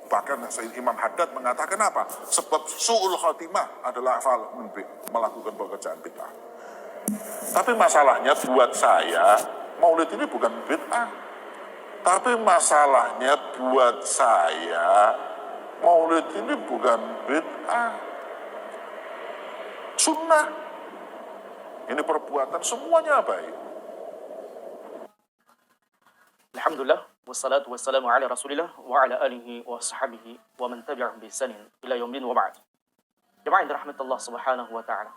Bahkan Sayyid Imam Haddad mengatakan apa? Sebab su'ul khatimah adalah melakukan pekerjaan bid'ah. Tapi masalahnya buat saya, maulid ini bukan bid'ah. Tapi masalahnya buat saya, maulid ini bukan bid'ah. Sunnah. Ini perbuatan semuanya baik. Alhamdulillah, wassalatu wassalamu ala rasulillah wa ala alihi wa sahabihi wa man tabi'ahum bi ihsanin ila yaumin wa ba'd. Jemaah yang dirahmati Allah Subhanahu wa taala.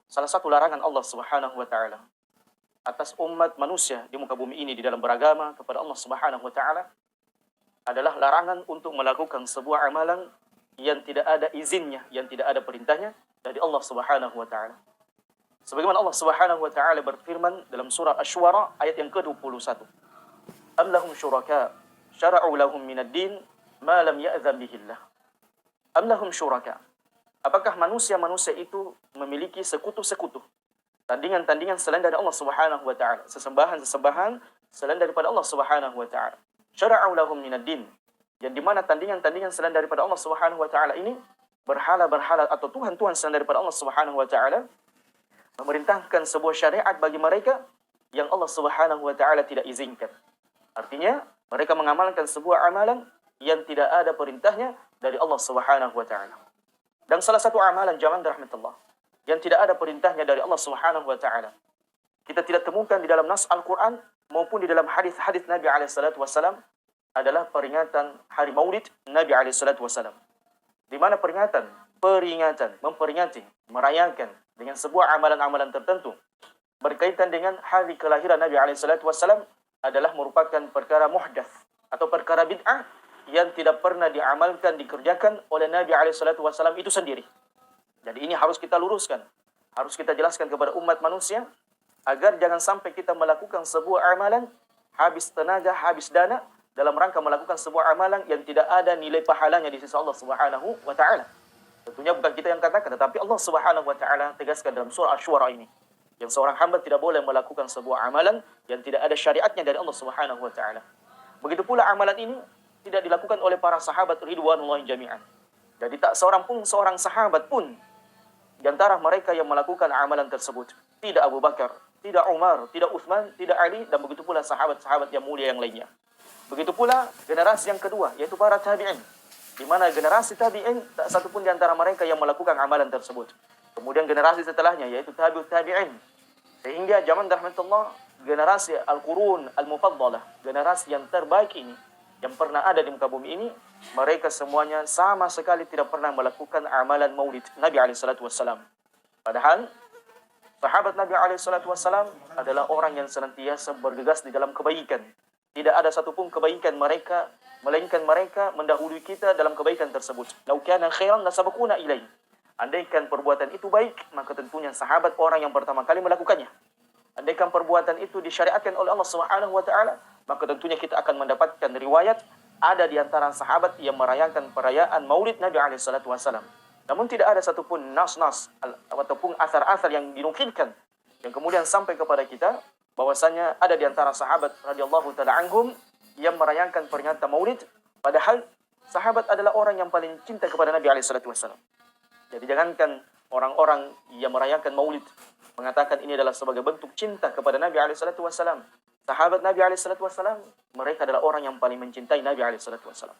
Salah satu larangan Allah Subhanahu wa taala atas umat manusia di muka bumi ini di dalam beragama kepada Allah Subhanahu wa taala adalah larangan untuk melakukan sebuah amalan yang tidak ada izinnya, yang tidak ada perintahnya dari Allah Subhanahu wa taala. Sebagaimana Allah Subhanahu wa taala berfirman dalam surah Asy-Syu'ara ayat yang ke-21. Am lahum syuraka syara'u lahum minad din ma lam ya'zan bihillah. Am lahum syuraka. Apakah manusia-manusia itu memiliki sekutu-sekutu, tandingan-tandingan selain dari Allah Subhanahu wa taala, sesembahan-sesembahan selain daripada Allah Subhanahu wa taala. Syara'u lahum minad din. Yang di mana tandingan-tandingan selain daripada Allah Subhanahu wa taala ini, berhala-berhala atau tuhan-tuhan selain daripada Allah Subhanahu wa taala, memerintahkan sebuah syariat bagi mereka yang Allah Subhanahu wa taala tidak izinkan. Artinya, mereka mengamalkan sebuah amalan yang tidak ada perintahnya dari Allah Subhanahu wa taala. Dan salah satu amalan jamaah rahmatullah yang tidak ada perintahnya dari Allah Subhanahu wa taala, kita tidak temukan di dalam nas Al-Qur'an maupun di dalam hadis-hadis Nabi alaihi salatu wasallam, adalah peringatan hari Maulid Nabi alaihi salatu wasallam. Di mana peringatan, memperingati, merayakan dengan sebuah amalan-amalan tertentu berkaitan dengan hari kelahiran Nabi alaihi salatu wasallam adalah merupakan perkara muhdats atau perkara bid'ah yang tidak pernah diamalkan, dikerjakan oleh Nabi alaihi salatu wasallam itu sendiri. Jadi ini harus kita luruskan, harus kita jelaskan kepada umat manusia agar jangan sampai kita melakukan sebuah amalan habis tenaga, habis dana dalam rangka melakukan sebuah amalan yang tidak ada nilai pahalanya di sisi Allah Subhanahu wa taala. Tentunya bukan kita yang katakan, tetapi Allah Subhanahu wa taala tegaskan dalam surah Asy-Syu'ara ini, yang seorang hamba tidak boleh melakukan sebuah amalan yang tidak ada syariatnya dari Allah Subhanahu wa taala. Begitu pula amalan ini tidak dilakukan oleh para sahabat ridwanullahi jami'an. Jadi tak seorang sahabat pun di antara mereka yang melakukan amalan tersebut. Tidak Abu Bakar, tidak Umar, tidak Utsman, tidak Ali, dan begitu pula sahabat-sahabat yang mulia yang lainnya. Begitu pula generasi yang kedua, yaitu para tabi'in. Di mana generasi tabi'in tak satu pun di antara mereka yang melakukan amalan tersebut. Kemudian generasi setelahnya, yaitu tabi'ut tabi'in. Sehingga zaman rahmatullah, generasi Al-Qurun Al-Mufaddalah, generasi yang terbaik ini, yang pernah ada di muka bumi ini, mereka semuanya sama sekali tidak pernah melakukan amalan maulid Nabi SAW. Padahal, sahabat Nabi SAW adalah orang yang senantiasa bergegas di dalam kebaikan. Tidak ada satupun kebaikan mereka, melainkan mereka mendahului kita dalam kebaikan tersebut. Lau kana khairan lasabaquna ilaih. Andaikan perbuatan itu baik, maka tentunya sahabat orang yang pertama kali melakukannya. Andaikan perbuatan itu disyariatkan oleh Allah Subhanahu wa taala, maka tentunya kita akan mendapatkan riwayat ada di antara sahabat yang merayakan perayaan Maulid Nabi alaihi salatu wasallam. Namun tidak ada satupun nas-nas ataupun asar-asar yang dinukilkan yang kemudian sampai kepada kita bahwasanya ada di antara sahabat radhiyallahu taala anhum yang merayakan peringatan Maulid, padahal sahabat adalah orang yang paling cinta kepada Nabi alaihi salatu wasallam. Jadi jangankan orang-orang yang merayakan Maulid mengatakan ini adalah sebagai bentuk cinta kepada Nabi alaihi salatu wasallam. Sahabat Nabi alaihi salatu wasallam, mereka adalah orang yang paling mencintai Nabi alaihi salatu wasallam.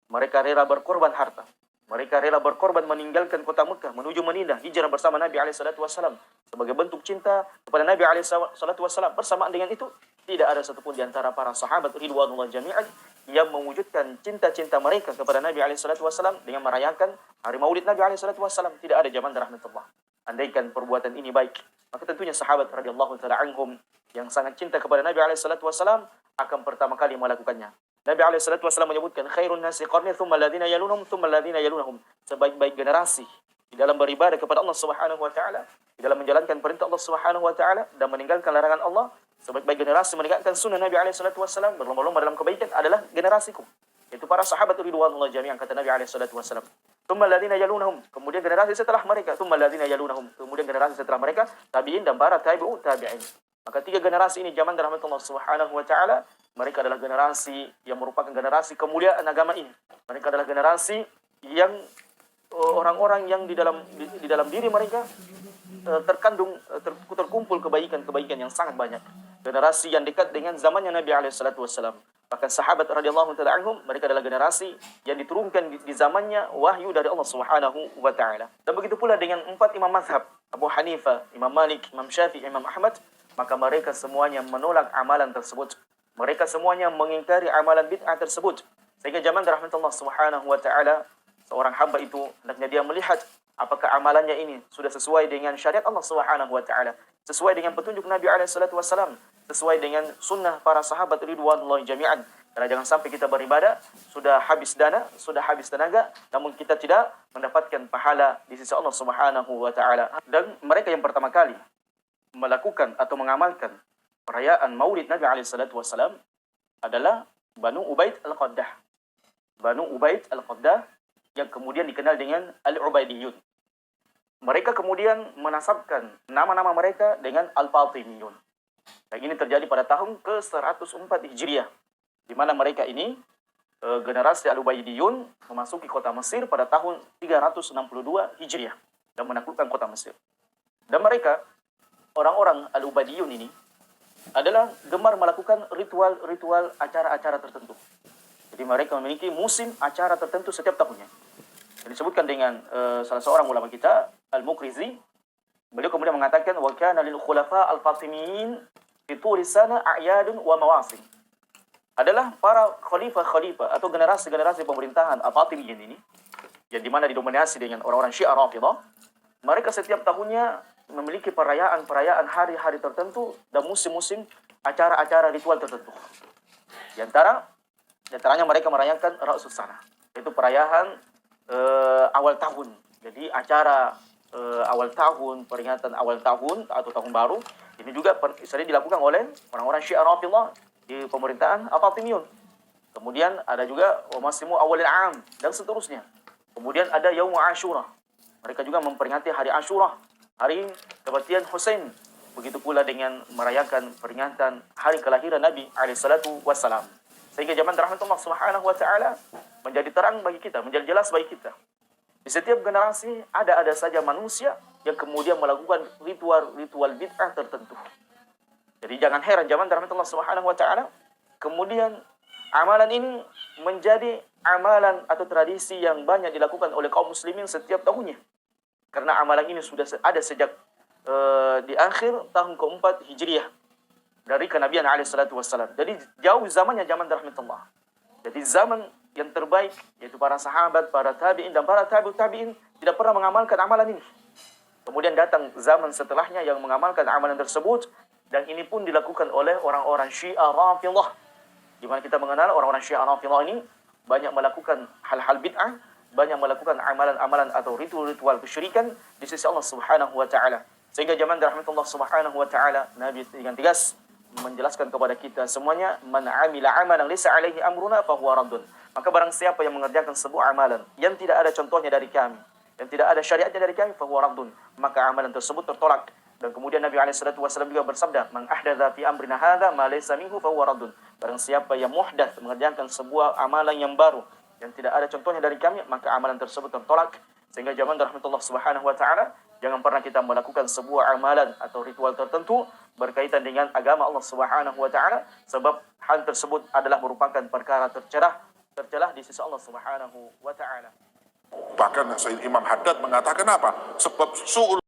Mereka rela berkorban harta. Mereka rela berkorban meninggalkan kota Mekah menuju Madinah, hijrah bersama Nabi alaihi salatu wasallam sebagai bentuk cinta kepada Nabi alaihi salatu wasallam. Bersamaan dengan itu, tidak ada satupun di antara para sahabat ridwanullah jami'an yang mewujudkan cinta-cinta mereka kepada Nabi alaihi salatu wasallam dengan merayakan hari Maulid Nabi alaihi salatu wasallam. Tidak ada zaman rahmatullah. Andaikan perbuatan ini baik, maka tentunya sahabat radhiyallahu taala anhum yang sangat cinta kepada Nabi alaihi salatu wasallam akan pertama kali melakukannya. Nabi alaihi salatu wasallam menyebutkan khairun nasi qarni tsumma alladziina yalunhum tsumma alladziina yalunhum. Sebaik-baik generasi di dalam beribadah kepada Allah Subhanahu wa taala, di dalam menjalankan perintah Allah Subhanahu wa taala dan meninggalkan larangan Allah, sebaik-baik generasi menegakkan sunnah Nabi alaihi salatu wasallam, berlomba-lomba dalam kebaikan adalah generasiku. Itu para sahabat ridwanullah jami'an, kata Nabi alaihi salatu wasallam. Tsumma alladziina yalunhum, kemudian generasi setelah mereka, tsumma alladziina yalunhum, kemudian generasi setelah mereka tabi'in dan para tabi'ut tabi'in. Maka tiga generasi ini zaman rahmatullah Subhanahu wa taala, mereka adalah generasi yang merupakan generasi kemuliaan agama ini. Mereka adalah generasi yang orang-orang yang di dalam diri mereka terkandung terkumpul kebaikan-kebaikan yang sangat banyak. Generasi yang dekat dengan zamannya Nabi SAW. Bahkan sahabat radhiyallahu taala anhum, mereka adalah generasi yang diturunkan di zamannya wahyu dari Allah Subhanahu wa taala. Dan begitu pula dengan 4 imam mazhab, Abu Hanifah, Imam Malik, Imam Syafi'i, Imam Ahmad, maka mereka semuanya menolak amalan tersebut. Mereka semuanya mengingkari amalan bid'ah tersebut. Sehingga zaman rahmatullah Subhanahu wa taala, seorang hamba itu hendaknya dia melihat apakah amalannya ini sudah sesuai dengan syariat Allah Subhanahu wa taala, sesuai dengan petunjuk Nabi alaihi salatu wasallam, sesuai dengan sunnah para sahabat ridwanullahi jami'an. Karena jangan sampai kita beribadah sudah habis dana, sudah habis tenaga, namun kita tidak mendapatkan pahala di sisi Allah Subhanahu wa taala. Dan mereka yang pertama kali melakukan atau mengamalkan perayaan Maulid Nabi alaihi salatu wasallam adalah Banu Ubaid al-Qaddah. Banu Ubaid al-Qaddah yang kemudian dikenal dengan Al-Ubaidiyun. Mereka kemudian menasabkan nama-nama mereka dengan Al-Fatimiyun. Dan ini terjadi pada tahun ke-104 Hijriah, di mana mereka ini generasi Al-Ubaidiyun memasuki kota Mesir pada tahun 362 Hijriah dan menaklukkan kota Mesir. Dan mereka, orang-orang Al-Ubaidiyun ini, adalah gemar melakukan ritual-ritual acara-acara tertentu. Jadi mereka memiliki musim acara tertentu setiap tahunnya. Yang disebutkan dengan salah seorang ulama kita, Al-Muqrizi. Beliau kemudian mengatakan, wa kana lil khulafa al-Fatimiyin fi tuli sana a'yadun wa mawasim. Adalah para khalifah-khalifah atau generasi-generasi pemerintahan Al-Fatimiyin ini, yang dimana didominasi dengan orang-orang Syiah Rafidhah. Mereka setiap tahunnya memiliki perayaan-perayaan hari-hari tertentu dan musim-musim acara-acara ritual tertentu. Di antaranya mereka merayakan Ra'sus Sanah, yaitu perayaan awal tahun. Jadi acara awal tahun, peringatan awal tahun atau tahun baru, ini juga sering dilakukan oleh orang-orang Syiah Rafidhah di pemerintahan Al-Fatimiyun. Kemudian ada juga masimu awalil am dan seterusnya. Kemudian ada Yaum Ashura. Mereka juga memperingati hari Ashura, hari kematian Husain. Begitu pula dengan merayakan peringatan hari kelahiran Nabi alaihi salatu wassalam. Sehingga zaman rahmatullah Subhanahu wa taala menjadi terang bagi kita, menjadi jelas bagi kita. Di setiap generasi ada saja manusia yang kemudian melakukan ritual bid'ah tertentu. Jadi jangan heran zaman rahmatullah Subhanahu wa taala kemudian amalan ini menjadi amalan atau tradisi yang banyak dilakukan oleh kaum muslimin setiap tahunnya. Karena amalan ini sudah ada sejak di akhir tahun keempat Hijriah dari kenabian alaihi salatu wassalam. Jadi jauh zamannya zaman rahmatullah. Jadi zaman yang terbaik, yaitu para sahabat, para tabi'in, dan para tabi'in tidak pernah mengamalkan amalan ini. Kemudian datang zaman setelahnya yang mengamalkan amalan tersebut, dan ini pun dilakukan oleh orang-orang Syiah Rafidhah. Di mana kita mengenal orang-orang Syiah Rafidhah ini banyak melakukan hal-hal bid'ah, banyak melakukan amalan-amalan atau ritual-ritual kesyirikan di sisi Allah Subhanahu wa taala. Sehingga zaman rahmatullah Subhanahu wa taala, Nabi dengan tegas menjelaskan kepada kita semuanya, man amila amalan laysa alaihi amruna fahuwa raddun. Maka barang siapa yang mengerjakan sebuah amalan yang tidak ada contohnya dari kami, yang tidak ada syariatnya dari kami, fahuwa raddun, maka amalan tersebut tertolak. Dan kemudian Nabi alaihi salatu wasallam juga bersabda, man ahdatsa fi amrina hadza ma laysa minhu fahuwa raddun. Barang siapa yang muhdats, mengerjakan sebuah amalan yang baru yang tidak ada contohnya dari kami, maka amalan tersebut tertolak. Sehingga zaman rahmatullah Subhanahu wa taala, jangan pernah kita melakukan sebuah amalan atau ritual tertentu berkaitan dengan agama Allah Subhanahu wa taala, sebab hal tersebut adalah merupakan perkara tercelah di sisi Allah Subhanahu wa taala. Bahkan Sayyid Imam Haddad mengatakan apa? Sebab su'ul